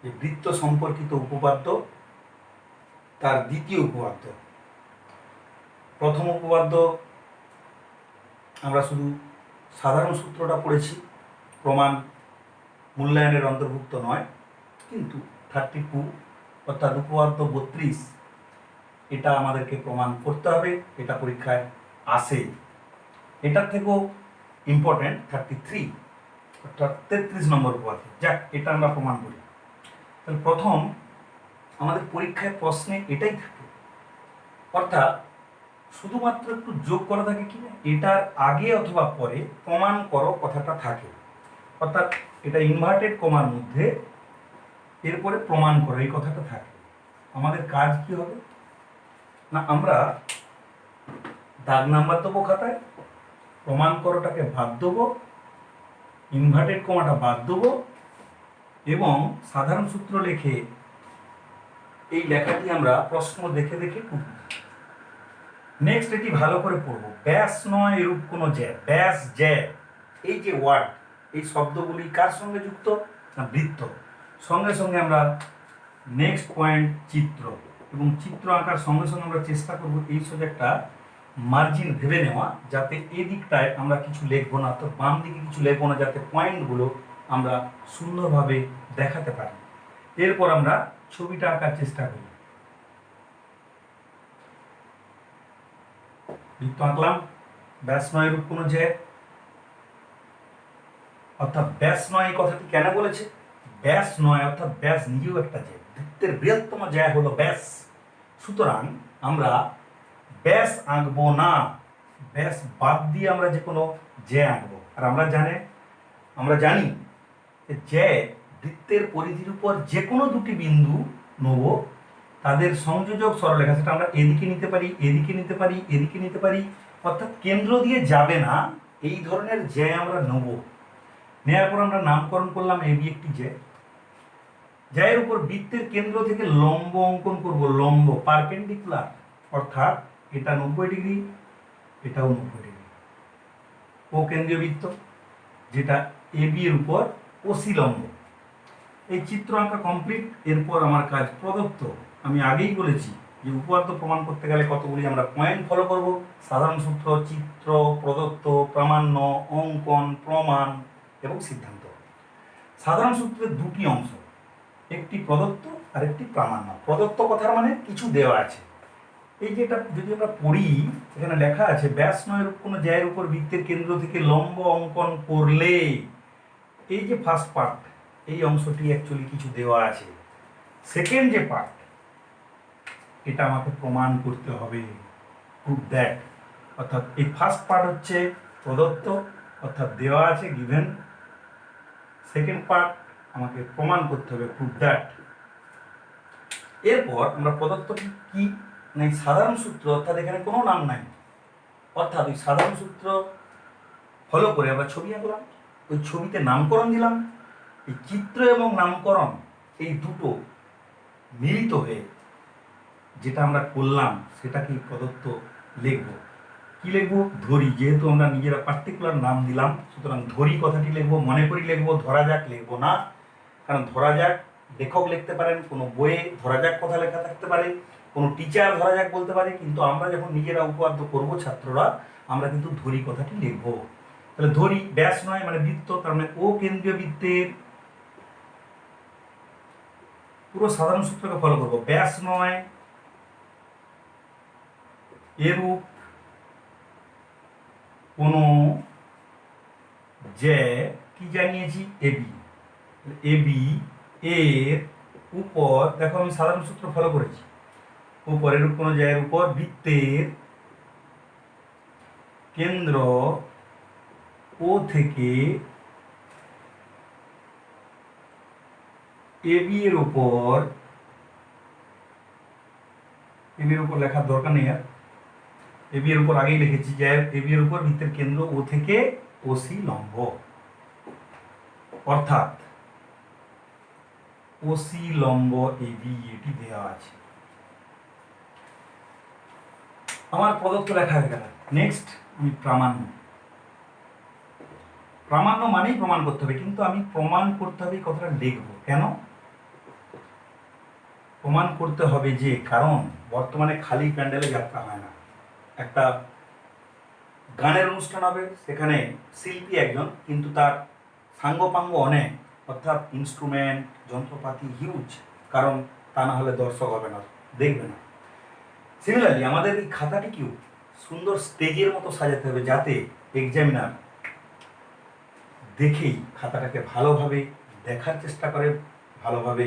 যে বৃত্ত সম্পর্কিত উপপাদ্য, তার দ্বিতীয় উপপাদ্য। প্রথম উপপাদ্য আমরা শুধু সাধারণ সূত্রটা পড়েছি, প্রমাণ মূল্যায়নের অন্তর্ভুক্ত নয়। কিন্তু 32 অর্থাৎ উপপাদ্য 32 এটা আমাদেরকে প্রমাণ করতে হবে, এটা পরীক্ষায় আসে। এটার থেকেও ইম্পর্টেন্ট 33 অর্থাৎ 33 নম্বর উপপাদ্য। যাক, এটা আমরা প্রমাণ করি। তাহলে প্রথম আমাদের পরীক্ষায় প্রশ্নে এটাই থাকে, অর্থাৎ শুধুমাত্র একটু যোগ করা থাকে কি না, এটার আগে অথবা পরে প্রমাণ করো কথাটা থাকে, অর্থাৎ এটা ইনভার্টেড কমার মধ্যে এরপরে প্রমাণ করো এই কথাটা থাকে। আমাদের কাজ কি হবে না, আমরা দাগ নাম্বার দেবো খাতায়, প্রমাণ করোটাকে বাদ দেবো, ইনভার্টেড কমাটা বাদ দেবো এবং সাধারণ সূত্র লিখে এই লেখাটি আমরা প্রশ্ন দেখে দেখে করব। নেক্সট এটি ভালো করে পড়বো। ব্যাস নয় এরূপ কোনো জ্যা, ব্যাস জ্যা, এই যে ওয়ার্ড, এই শব্দগুলি কার সঙ্গে যুক্ত না, বৃত্ত। সঙ্গে সঙ্গে আমরা নেক্সট পয়েন্ট চিত্র, এবং চিত্র আঁকার সঙ্গে সঙ্গে আমরা চেষ্টা করব এই একটা মার্জিন ভেবে নেওয়া, যাতে এই দিকটায় আমরা কিছু লিখবো না, তো বাম দিকে কিছু লিখবো না, যাতে পয়েন্টগুলো আমরা সুন্দরভাবে দেখাতে পারি। এরপর আমরা ছবিটা আঁকার চেষ্টা করি। বৃত্ত আঁকলাম, ব্যাস নয় রূপ কোনো জ্যা, অর্থাৎ ব্যাস নয় এই কথাটি কেন বলেছে, ব্যাস নয় অর্থাৎ ব্যাস নিজেও একটা জ্যা, বৃত্তের বৃহত্তম জ্যা হলো ব্যাস। সুতরাং আমরা ব্যাস আঁকবো না, ব্যাস বাদ দিয়ে আমরা যে কোনো জ্যা আঁকবো। আর আমরা জানি যে জ্যা বৃত্তের পরিধির উপর যে কোনো দুটি বিন্দু নেব, তাদের সংযোজক সরলরেখা, সেটা আমরা এদিকে নিতে পারি, এদিকে নিতে পারি, এদিকে নিতে পারি, অর্থাৎ কেন্দ্র দিয়ে যাবে না, এই ধরনের জ্যা আমরা নেব। নেওয়ার পর আমরা নামকরণ করলাম এবি একটি জ্যা, জ্যায়ের উপর বৃত্তের কেন্দ্র থেকে লম্ব অঙ্কন করব, লম্ব পারপেন্ডিকুলার, অর্থাৎ এটা 90 ডিগ্রি, এটাও 90 ডিগ্রি, ও কেন্দ্রীয় বৃত্ত যেটা এবি এর উপর ওসি লম্ব। এই চিত্র আঁকা কমপ্লিট। এরপর আমার কাজ প্রদত্ত। আমি আগেই বলেছি যে উপপাদ্য প্রমাণ করতে গেলে কতগুলি আমরা পয়েন্ট ফলো করব, সাধারণ সূত্র, চিত্র, প্রদত্ত, প্রামাণ্য, অঙ্কন, প্রমাণ এবং সিদ্ধান্ত। সাধারণ সূত্রের দুটি অংশ, একটি প্রদত্ত আর একটি প্রামাণ্য। প্রদত্ত কথার মানে কিছু দেওয়া আছে, এই যেটা যদি আমরা পড়ি, এখানে লেখা আছে ব্যাস নয় রূপ কোনো জ্যায়ের উপর বৃত্তের কেন্দ্র থেকে লম্ব অঙ্কন করলে, এই যে ফার্স্ট পার্ট, এই অংশটি অ্যাকচুয়ালি কিছু দেওয়া আছে। সেকেন্ড যে পার্ট, এটা আমাকে প্রমাণ করতে হবে, প্রুভ দ্যাট। অর্থাৎ এই ফার্স্ট পার্ট হচ্ছে প্রদত্ত, অর্থাৎ দেওয়া আছে, গিভেন। সেকেন্ড পার্ট আমাকে প্রমাণ করতে হবে, প্রুভ দ্যাট। এরপর আমরা প্রদত্তটি কি না, সাধারণ সূত্র, অর্থাৎ এখানে কোনো নাম নাই, অর্থাৎ ওই সাধারণ সূত্র ফলো করে আমরা ছবি আঁকলাম, ওই ছবিতে নামকরণ দিলাম। এই চিত্র এবং নামকরণ এই দুটো মিলিত হয়ে যেটা আমরা করলাম, সেটাকে প্রদত্ত লিখব। কি লিখবো, ধরি, যেহেতু আমরা নিজেরা পার্টিকুলার নাম দিলাম, সুতরাং ধরি কথাটি লিখবো, মনে করি লিখবো, ধরা যাক লিখবো না। কারণ ধরা যাক লেখক লিখতে পারেন, কোনো বইয়ে ধরা যাক কথা লেখা থাকতে পারে, কোনো টিচার ধরা যাক বলতে পারে, কিন্তু আমরা যখন নিজেরা উপপাদ্য করব ছাত্ররা, আমরা কিন্তু ধরি কথাটি লিখবো। তাহলে ধরি ব্যাস নয় মানে বৃত্ত, তার মানে ও কেন্দ্রীয় বৃত্তের পুরো সাধারণ সূত্রকে ফলো করব। ব্যাস নয় এরূপ কোনো জ্যা, কি জানিয়েছি, এবি, এবি এর উপর, দেখো আমি সাধারণ সূত্র ফলো করেছি, উপর এরূপ কোনো জ্যায়ের উপর বৃত্তের কেন্দ্র ও থেকে এবি এর উপর, এবি এর উপর লেখার দরকার নেই, আর এবি এর উপর আগেই লিখেছি, যে এবি এর উপর বৃত্তের কেন্দ্র ও থেকে ওসি লম্ব, অর্থাৎ ওসি লম্ব এবি, এটি দেওয়া আছে। আমার প্রদত্ত লেখা হয়ে গেল। নেক্সট আমি প্রামাণ্য। প্রামাণ্য মানেই প্রমাণ করতে হবে, কিন্তু আমি প্রমাণ করতে হবে এই কথাটা লিখব কেন, প্রমাণ করতে হবে যে কারণ বর্তমানে খালি প্যান্ডেলে যাত্রা হয় না, একটা গানের অনুষ্ঠান হবে, সেখানে শিল্পী একজন, কিন্তু তার সাঙ্গপাঙ্গ অনেক, অর্থাৎ ইনস্ট্রুমেন্ট, যন্ত্রপাতি হিউজ, কারণ তা না হলে দর্শক হবে না, দেখবে না। সিমিলারলি আমাদের এই খাতাটিকেও সুন্দর স্টেজের মতো সাজাতে হবে, যাতে এক্সামিনার দেখেই খাতাটাকে ভালোভাবে দেখার চেষ্টা করে, ভালোভাবে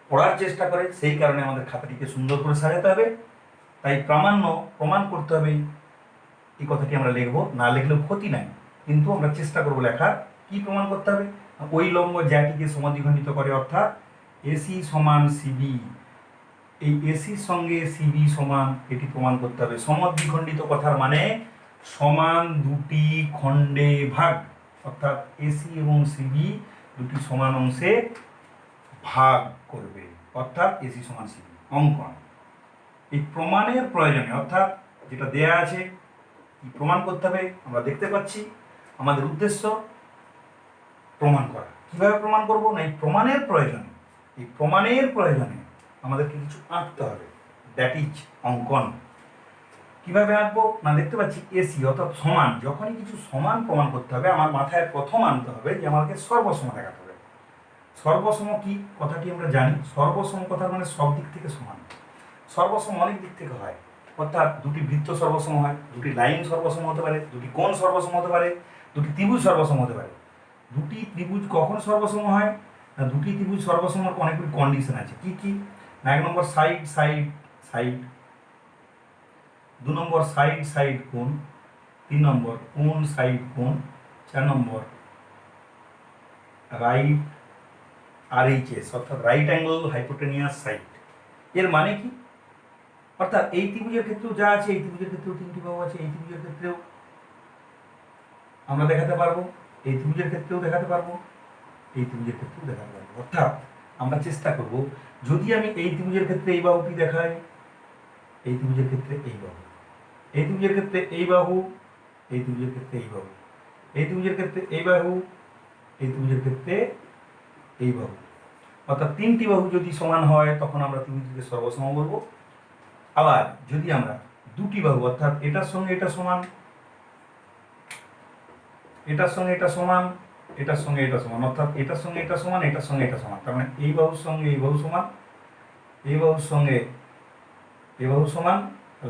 পড়ার চেষ্টা করে। সেই কারণে আমাদের খাতাটিকে সুন্দর করে সাজাতে হবে। তাই প্রমাণ করতে হবে, এই কথাটি আমরা লিখবো, না লিখলেও ক্ষতি নাই, কিন্তু আমরা চেষ্টা করবো লেখার। কি প্রমাণ করতে হবে? ওই লম্ব জ্যাটিকে সমদ্বিখণ্ডিত করে, অর্থাৎ এসি সমান সিবি, এই এসির সঙ্গে সিবি সমান, এটি প্রমাণ করতে হবে। সমদ্বিখণ্ডিত কথার মানে সমান দুটি খণ্ডে ভাগ, অর্থাৎ এসি এবং সিবি দুটি সমান অংশে ভাগ করবে, অর্থাৎ এসি সমান সিবি। অঙ্কন এই প্রমাণের প্রয়োজনে, অর্থাৎ যেটা দেয়া আছে কি প্রমাণ করতে হবে আমরা দেখতে পাচ্ছি। আমাদের উদ্দেশ্য প্রমাণ করা। কিভাবে প্রমাণ করব না, এই প্রমাণের প্রয়োজনে আমাদেরকে কিছু আঁকতে হবে, দ্যাট ইজ অঙ্কন। কিভাবে আঁকবো না, দেখতে পাচ্ছি এসি অর্থাৎ সমান। যখনই কিছু সমান প্রমাণ করতে হবে, আমার মাথায় প্রথম আনতে হবে যে আমাকে সর্বসম দেখাতে হবে। সর্বসম কি কথাটি আমরা জানি, সর্বসম কথা মানে সব দিক থেকে সমান। সর্বসম অনেক দিক থেকে হয়, অর্থাৎ দুটি বৃত্ত সর্বসম হয়, দুটি লাইন সর্বসম হতে পারে, দুটি কোণ সর্বসম হতে পারে, দুটি ত্রিভুজ সর্বসম হতে পারে। দুটি ত্রিভুজ কখন সর্বসম হয় না, দুটি ত্রিভুজ সর্বসম অনেকগুলি কন্ডিশন আছে। কি কি না, 1 নম্বর সাইড সাইড সাইড, 2 নম্বর সাইড সাইড কোণ, 3 নম্বর কোণ সাইড কোণ, 4 নম্বর রাইট RHS অর্থাৎ রাইট অ্যাঙ্গেল হাইপোটেনিয়াস সাইড। এর মানে কি, অর্থাৎ এই ত্রিভুজের ক্ষেত্রেও যা আছে, এই ত্রিভুজের ক্ষেত্রেও 3টি বাহু আছে, এই ত্রিভুজের ক্ষেত্রেও আমরা দেখাতে পারবো, এই ত্রিভুজের ক্ষেত্রেও দেখাতে পারবো, এই ত্রিভুজের ক্ষেত্রেও দেখাতে পারবো। অর্থাৎ আমরা চেষ্টা করব, যদি আমি এই ত্রিভুজের ক্ষেত্রে এই বাহুটি দেখাই, এই ত্রিভুজের ক্ষেত্রে এই বাহু, এই ত্রিভুজের ক্ষেত্রে এই বাহু, এই ত্রিভুজের ক্ষেত্রে এই বাহু, এই ত্রিভুজের ক্ষেত্রে এই বাহু, এই ত্রিভুজের ক্ষেত্রে এই বাহু, অর্থাৎ 3টি বাহু যদি সমান হয় তখন আমরা ত্রিভুজটিকে সর্বসম বলবো। আবার যদি আমরা দুটি বাহু, অর্থাৎ এটার সঙ্গে এটা সমান, এটার সঙ্গে এটা সমান, এটার সঙ্গে এটা সমান, অর্থাৎ এটার সঙ্গে এটা সমান, এটার সঙ্গে এটা সমান, তার মানে এই বাহুর সঙ্গে এই বাহু সমান, এই বাহুর সঙ্গে এই বাহু সমান,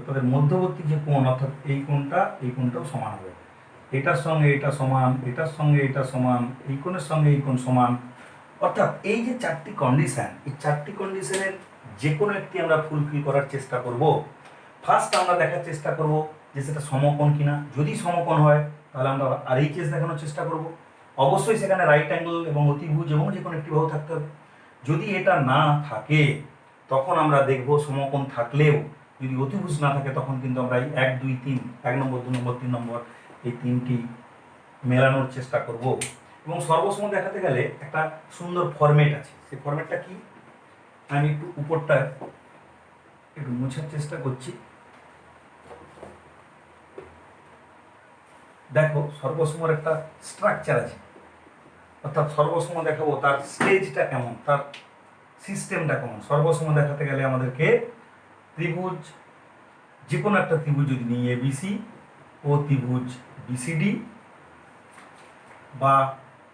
তাদের মধ্যবর্তী যে কোণ, অর্থাৎ এই কোণটাও সমান হবে। এটার সঙ্গে এটা সমান, এটার সঙ্গে এটা সমান, এই কোণের সঙ্গে এই কোণ সমান। অর্থাৎ এই যে 4টি কন্ডিশন, এই 4টি কন্ডিশনের যে কোনো একটি আমরা ফুলফিল করার চেষ্টা করব। ফার্স্ট আমরা দেখার চেষ্টা করব যে সেটা সমকোণ কিনা। যদি সমকোণ হয় তাহলে আমরা RHS দেখানোর চেষ্টা করব। অবশ্যই সেখানে রাইট অ্যাঙ্গেল এবং অতিভুজ এবং যে কোনো একটি বাহু থাকতে হবে। যদি এটা না থাকে তখন আমরা দেখব সমকোণ থাকলেও যদি অতিভুজ না থাকে তখন কিন্তু আমরা এই 1 2 3, 1 নম্বর 2 নম্বর 3 নম্বর এই 3টি মেলানোর চেষ্টা করব। এবং সর্বসম দেখাতে গেলে একটা সুন্দর ফরম্যাট আছে, সেই ফরম্যাটটা কি, আমি একটু উপরটা একটু মোছার চেষ্টা করছি। দেখো সর্বসমর একটা স্ট্রাকচার আছে, অর্থাৎ সর্বসম দেখাবো তার স্টেজটা কেমন, তার সিস্টেমটা কেমন। সর্বসম দেখাতে গেলে আমাদেরকে ত্রিভুজ, যে কোনো একটা ত্রিভুজ যদি নিই ABC ও ত্রিভুজ BCD, বা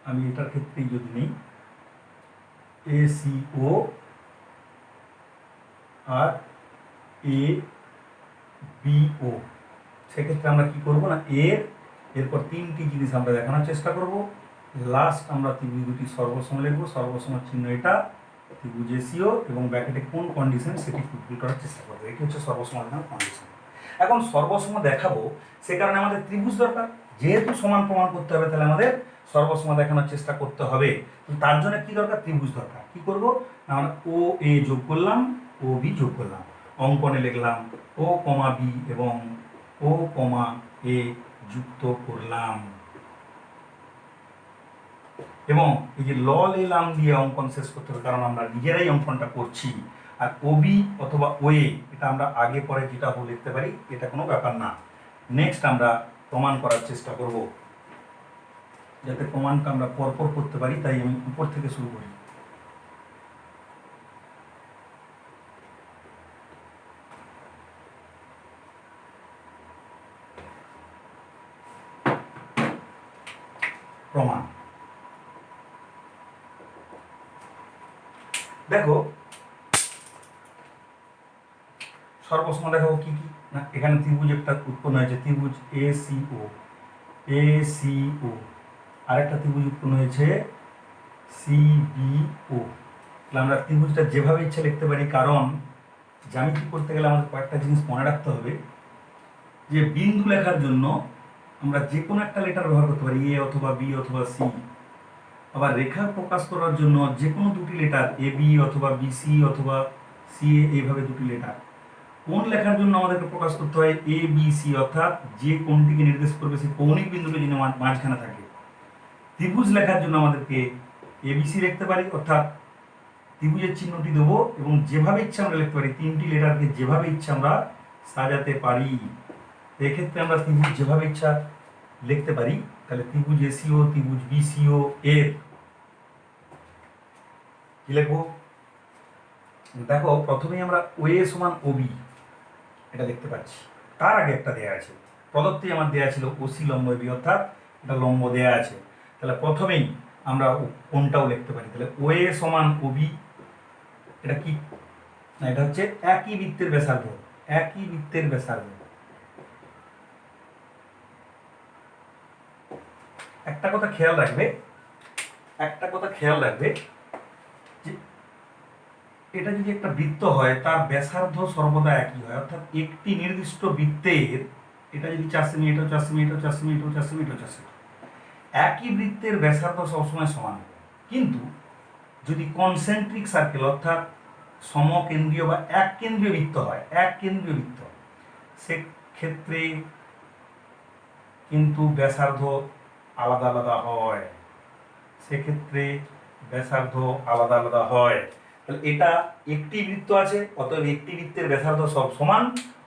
আমি এটার ক্ষেত্রে যদি নিই ACO আর ABO, সেক্ষেত্রে আমরা কি করব না, এরপর 3টি জিনিস আমরা দেখানোর চেষ্টা করব। লাস্ট আমরা ত্রিভুজ দুটি সর্বসম লিখব, সর্বসমের চিহ্ন এটা, ত্রিভুজ ACO এবং ব্র্যাকেটে কোন কন্ডিশন সেটি ফুলফিল করার চেষ্টা করবো। এটি হচ্ছে সর্বসম দেখানোর কন্ডিশন। এখন সর্বসম দেখাবো, সে কারণে আমাদের ত্রিভুজ দরকার। যেহেতু সমান প্রমাণ করতে হবে তাহলে আমাদের সর্বসম দেখানোর চেষ্টা করতে হবে। তার জন্য কি দরকার, ত্রিভুজ দরকার। কি করব না, আমরা OA যোগ করলাম, OB যোগ করলাম, অঙ্কনে লিখলাম O, B এবং O, A যুক্ত করলাম, এবং এই যে লাম দিয়ে অঙ্কন শেষ করতে হবে, কারণ আমরা নিজেরাই অঙ্কনটা করছি। আর OB অথবা OA এটা আমরা আগে পরে যেটা লিখতে পারি, এটা কোনো ব্যাপার না। নেক্সট আমরা প্রমাণ করার চেষ্টা করব, যাতে প্রমাণটা আমরা পরপর করতে পারি, তাই আমি উপর থেকে শুরু করি। প্রমাণ দেখো, সর্বসম দেখাবো কি কি না, এখানে ত্রিভুজ একটা উৎপন্ন হয়েছে, ত্রিভুজ এসিও, আরেকটা ত্রিভুজ উৎপন্ন হয়েছে সিবিও। তাহলে আমরা ত্রিভুজটা যেভাবে ইচ্ছা লিখতে পারি, কারণ জ্যামিতি করতে গেলে আমাদের কয়েকটা জিনিস মনে রাখতে হবে, যে বিন্দু লেখার জন্য আমরা যে কোনো একটা লেটার ব্যবহার করতে পারি, এ অথবা বি অথবা সি। আবার রেখা প্রকাশ করার জন্য যে কোনো দুটি লেটার, এ বি অথবা বিসি অথবা সি এ, এইভাবে দুটি লেটার। কোণ লেখার জন্য আমাদেরকে প্রকাশ করতে হয় এ বি সি, অর্থাৎ যে কোণটিকে নির্দেশ করবে সেই কৌণিক বিন্দুটি যেন মাঝখানে থাকে। ত্রিভুজ লেখার জন্য আমাদেরকে এবিসি লিখতে পারি, অর্থাৎ ত্রিভুজের চিহ্নটি দেবো এবং যেভাবে ইচ্ছা আমরা লিখতে পারি, তিনটি লেটারকে যেভাবে ইচ্ছা আমরা সাজাতে পারি। এক্ষেত্রে আমরা ত্রিভুজ যেভাবে ইচ্ছা লিখতে পারি। তাহলে ত্রিভুজ এসিও, ত্রিভুজ বিসিও এর কি লিখবো দেখো, প্রথমেই আমরা ওএ সমান ওবি এটা দেখতে পাচ্ছি। তার আগে একটা দেয়া আছে, প্রদত্তে আমার দেয়া ছিল ওসি লম্ব বি, অর্থাৎ এটা লম্ব দেয়া আছে। তাহলে প্রথমেই আমরা কোনটাও লিখতে পারি। তাহলে ওএ সমান ওবি, এটা কি না, এটা হচ্ছে একই বৃত্তের ব্যাসার্ধ, একই বৃত্তের ব্যাসার্ধ। একটা কথা খেয়াল রাখবে, যে এটা যদি একটা বৃত্ত হয় তার ব্যাসার্ধ সর্বদা একই হয়, অর্থাৎ একটি নির্দিষ্ট বৃত্তের, এটা যদি 4 সেমি, এটাও 4 সেমি, এটাও 4 সেমি, এটাও 4 সেমি, এটাও 4 সেমি, একই বৃত্তের ব্যাসার্ধ সবসময় সমান। কিন্তু যদি কনসেন্ট্রিক সার্কেল অর্থাৎ সমকেন্দ্রীয় বা এক কেন্দ্রীয় বৃত্ত হয়, সেক্ষেত্রে কিন্তু ব্যাসার্ধ আলাদা আলাদা হয়, তাহলে এটা একটি বৃত্ত আছে, অতএব একটি বৃত্তের ব্যাসার্ধ সব সমান,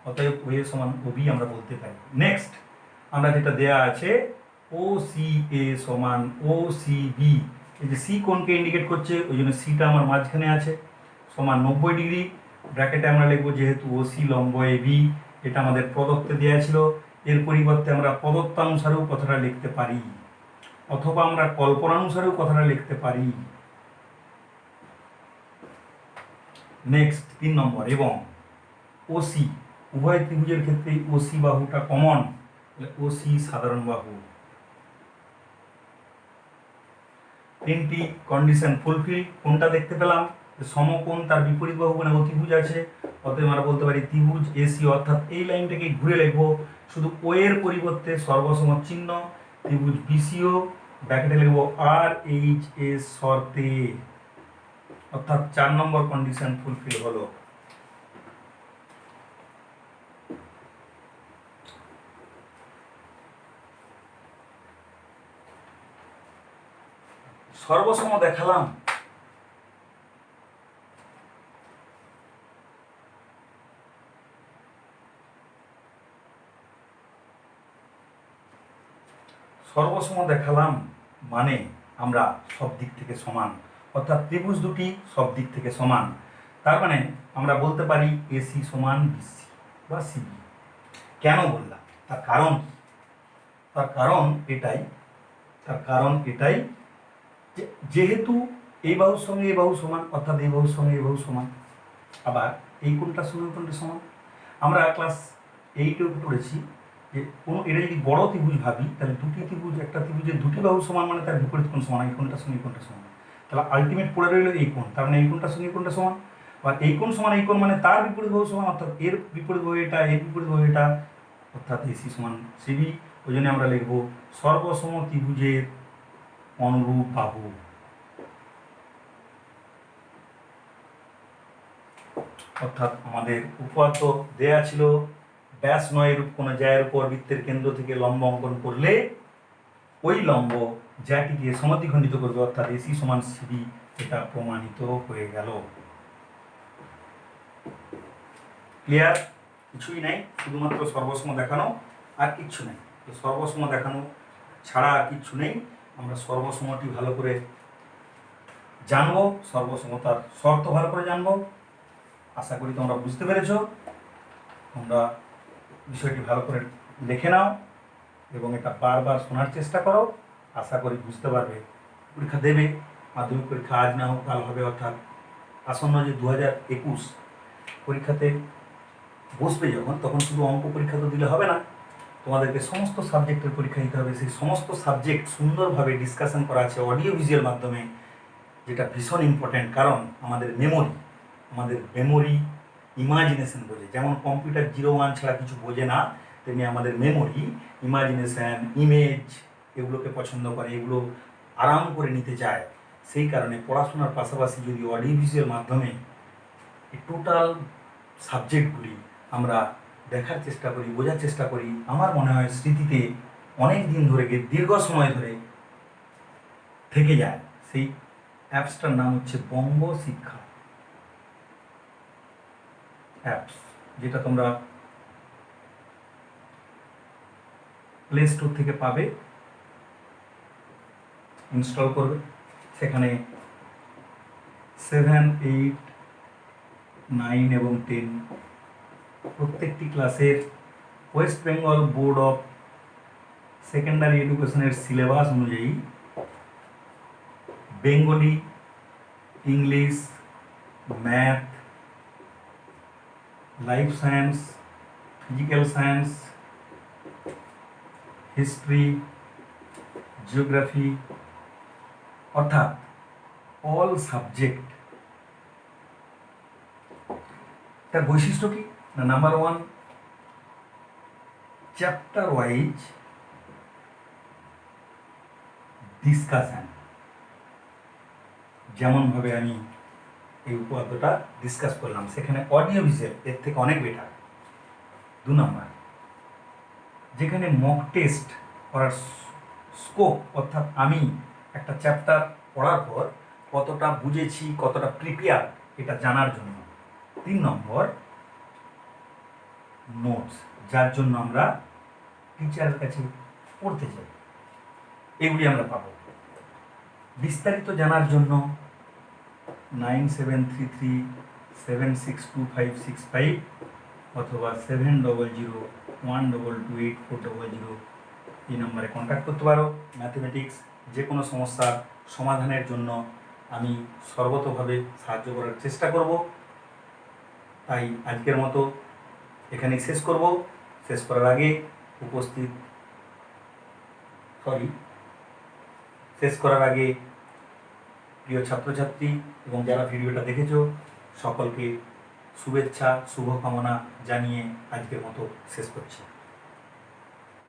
অতএব ওএ সমান ওবি আমরা বলতে পারি। নেক্সট আমরা যেটা দেয়া আছে ও সি এ সমান ও সি বি, এই যে সি কোণকে ইন্ডিকেট করছে, ওই জন্য সিটা আমার মাঝখানে আছে, সমান 90 ডিগ্রি। ব্র্যাকেটে আমরা লিখবো যেহেতু ও সি লম্ব এ বি, এটা আমাদের প্রদত্তে দেওয়া ছিল। এর পরিবর্তে আমরা প্রদত্তানুসারেও কথাটা লিখতে পারি, অথবা আমরা কল্পনানুসারেও কথাটা লিখতে পারি। নেক্সট 3 নম্বর, এবং ওসি, উভয় ত্রিভুজের ক্ষেত্রে ওসি বাহুটা কমন, তাহলে ওসি সাধারণ বাহু। তিনটি কন্ডিশন ফুলফিল। কোনটা দেখতে পেলাম, সমকোণ তার বিপরীত বাহু মানে অতিভুজ আছে, অতএব আমরা বলতে পারি ত্রিভুজ এসি, অর্থাৎ এই লাইনটাকে ঘুরে লিখবো, শুধু ও এর পরিবর্তে সর্বসম চিহ্ন। ত্রিভুজ বিসিও, ব্র্যাকেটে লিখবো আর এইচ এস শর্তে, অর্থাৎ 4 নম্বর কন্ডিশন ফুলফিল হলো। সর্বসম দেখালাম, মানে আমরা সব দিক থেকে সমান, অর্থাৎ ত্রিভুজ দুটি সব দিক থেকে সমান। তার মানে আমরা বলতে পারি এসি সমান বিসি বা সিবি। কেন বললাম, তার কারণ এটাই যে যেহেতু এই বাহুর সঙ্গে এই বাহু সমান, অর্থাৎ এই বাহুর সঙ্গে এই বাহু সমান, আবার এই কোণটার সঙ্গে কোণটা সমান। আমরা ক্লাস 8-এ পড়েছি যে কোনো এটা যদি বড় ত্রিভুজ ভাবি, তাহলে দুটি ত্রিভুজ, একটা ত্রিভুজের দুটি বাহু সমান মানে তার বিপরীত কোণ সমান, এই কোণটার সঙ্গে এই কোণটা সমান। তাহলে আলটিমেট পড়ে রইল এই কোণ, তার মানে এই কোণটার সঙ্গে এই কোণটা সমান। আর এই কোণ সমান এই কোণ মানে তার বিপরীত বাহু সমান, অর্থাৎ এর বিপরীত বাহু এটা, এর বিপরীত বাহু এটা, অর্থাৎ এসি সমান সিবি। ওই জন্য আমরা লিখব সর্বসম ত্রিভুজের অনুরূপ বাহু। অর্থাৎ আমাদের উপপাদ্য দেয়া ছিল ব্যাস 9 রূপ কোনো জ্যায়ের উপর বৃত্তের কেন্দ্র থেকে লম্ব অঙ্কন করলে ওই লম্ব জ্যাটিকে সমদ্বিখণ্ডিত করবে, অর্থাৎ এসি সমান সিবি, এটা প্রমাণিত হয়ে গেল। ক্লিয়ার? কিছুই নাই, শুধুমাত্র সর্বসম দেখানো, আর কিচ্ছু নেই। সর্বসম দেখানো ছাড়া আর কিচ্ছু নেই। আমরা সর্বসমটি ভালো করে জানবো, সর্বসমতার শর্ত ভালো করে জানবো। আশা করি তোমরা বুঝতে পেরেছ। তোমরা বিষয়টি ভালো করে দেখে নাও এবং এটা বারবার শোনার চেষ্টা করো, আশা করি বুঝতে পারবে। পরীক্ষা দেবে, মাধ্যমিক পরীক্ষা আজ না হোক কাল হবে, অর্থাৎ আসন্ন যে 2021 পরীক্ষাতে বসবে যখন, তখন শুধু অঙ্ক পরীক্ষা তো দিলে হবে না, তোমাদেরকে সমস্ত সাবজেক্টের পরীক্ষা দিতে হবে। সেই সমস্ত সাবজেক্ট সুন্দরভাবে ডিসকাশন করা আছে অডিও ভিজুয়াল মাধ্যমে, যেটা ভীষণ ইম্পর্ট্যান্ট। কারণ আমাদের মেমোরি ইমাজিনেশন বোঝে। যেমন কম্পিউটার 0-1 ছাড়া কিছু বোঝে না, তেমনি আমাদের মেমোরি ইমাজিনেশন, ইমেজ এগুলোকে পছন্দ করে, এগুলো আরাম করে নিতে চায়। সেই কারণে পড়াশোনার পাশাপাশি যদি অডিও ভিজুয়াল মাধ্যমে এই টোটাল সাবজেক্টগুলি আমরা দেখার চেষ্টা করি, বোঝার চেষ্টা করি, আমার মনে হয় স্মৃতিতে অনেক দিন ধরে, দীর্ঘ সময় ধরে থেকে যায়। সেই অ্যাপসটার নাম হচ্ছে বঙ্গ শিক্ষা অ্যাপস, যেটা তোমরা প্লে স্টোর থেকে পাবে, ইনস্টল করবে। সেখানে 7, 8, 9 এবং 10 প্রত্যেকটি ক্লাসের West Bengal board of secondary এডুকেশনের সিলেবাস অনুযায়ী Bengali, English, math, life science, physical science, history, geography, অর্থাৎ অল সাবজেক্ট। তার বৈশিষ্ট্য কি না, নাম্বার 1, চ্যাপ্টার ওয়াইজ ডিসকাশন। যেমনভাবে আমি এই উপপাদ্যটা ডিসকাস করলাম, সেখানে অডিও ভিজুয়াল এর থেকে অনেক বেটার। 2 নম্বর, যেখানে মক টেস্ট করার স্কোপ, অর্থাৎ আমি একটা চ্যাপ্টার পড়ার পর কতটা বুঝেছি, কতটা প্রিপেয়ার, এটা জানার জন্য। 3 নম্বর, নোটস, যার জন্য আমরা টিচারের কাছে পড়তে চাই, এগুলি আমরা পাবো। বিস্তারিত জানার জন্য 9733762565 অথবা 7001228400 এই নম্বরে কন্ট্যাক্ট করতে পারো। ম্যাথমেটিক্স যে কোনো সমস্যার সমাধানের জন্য আমি সর্বতোভাবে সাহায্য করার চেষ্টা করব। তাই আজকের মতো এখানেই শেষ করব। শেষ করার আগে প্রিয় ছাত্রছাত্রী এবং যারা ভিডিওটা দেখেছো, সকলকে শুভেচ্ছা, শুভকামনা জানিয়ে আজকের মতো শেষ করছি।